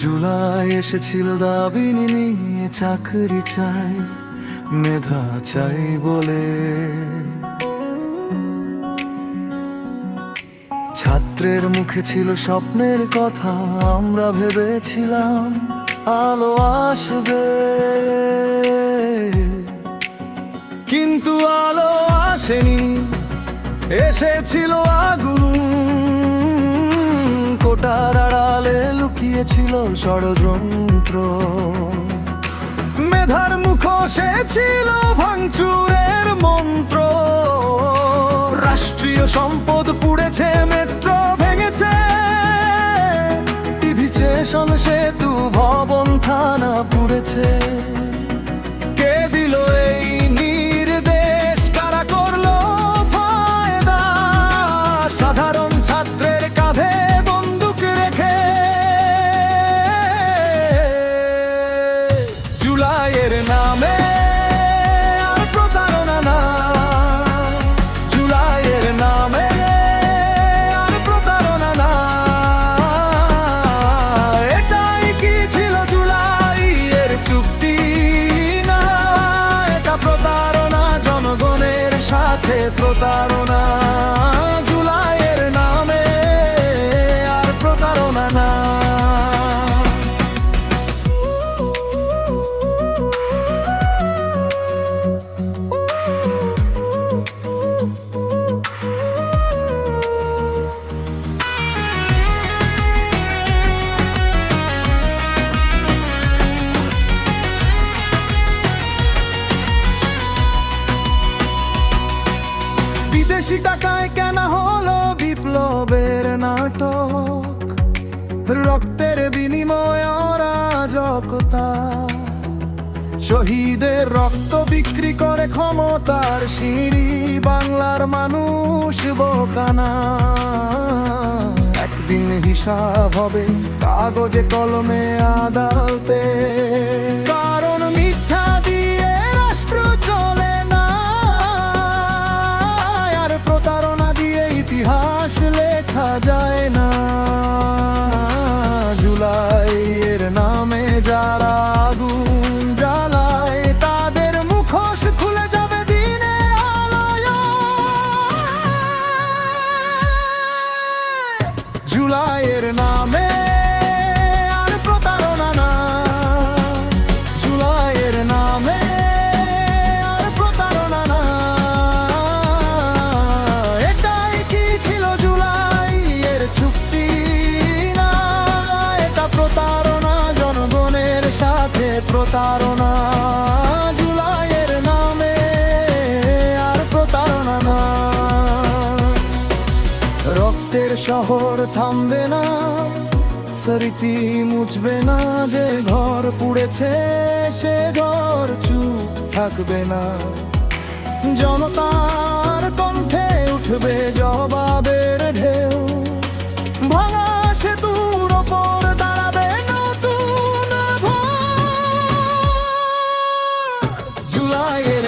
জুলাই এসেছিল দাবি নিয়ে, চাকরি চাই, মেধা চাই বলে। ছাত্রের মুখে ছিল স্বপ্নের কথা, আমরা ভেবেছিলাম আলো আসবে, কিন্তু আলো আসেনি, এসেছিল আগুন। কোটার আড়ালে লুকিয়েছিল ষড়যন্ত্র, মেধার মুখোশে ছিল ভাঙচুরের মন্ত্র। রাষ্ট্রীয় সম্পদ পুড়েছে, মেট্রো ভেঙেছে, টিভি স্টেশন, সেতু, ভবন, থানা পুড়েছে। কে দিল এই নির্দেশ, কারা করলো ফায়দা? সাধারণ ছাত্রের কাঁধে বন্দুক রেখে। জুলাইয়ের নামে আর প্রতারণা না, জুলাইয়ের নামে আর প্রতারণা না। এটাই কি ছিল জুলাইয়ের চুক্তি? না, এটা প্রতারণা, জনগণের সাথে প্রতারণা। জুলাইয়ের নামে আর প্রতারণা না। বিদেশি টাকায় কেন হলো বিপ্লবের নাটক? রক্তের বিনিময়ে অরাজকতা, শহীদের রক্ত বিক্রি করে ক্ষমতার সিঁড়ি। বাংলার মানুষ বোকানা, একদিন হিসাব হবে কাগজে কলমে আদালতে। কারণ মিথ্যা দিয়ে রাষ্ট্র চলে না, আর প্রতারণা দিয়ে ইতিহাস লেখা যায় না। জুলাইয়ের নামে যারা আগুন জ্বালায়, তাদের মুখোশ খুলে যাবে দিনে আলোয়। জুলাইয়ের নামে আর প্রতারণা না, জুলাইয়ের নামে আর প্রতারণা না। এটাই কি ছিল জুলাইয়ের চুক্তি? না, এটা প্রতারণা, জনগণের সাথে প্রতারণা। জুলাইয়ের নামে আর প্রতারণা না। রক্তের শহর থামবে না, স্মৃতি মুছবে না। যে ঘর পুড়েছে সে ঘর চুপ থাকবে না। জনতার কণ্ঠে উঠবে জবাবের ঢেউ। ভাঙা সেতুর ওপর দাঁড়াবে নতুন ভোর। জুলাইয়ের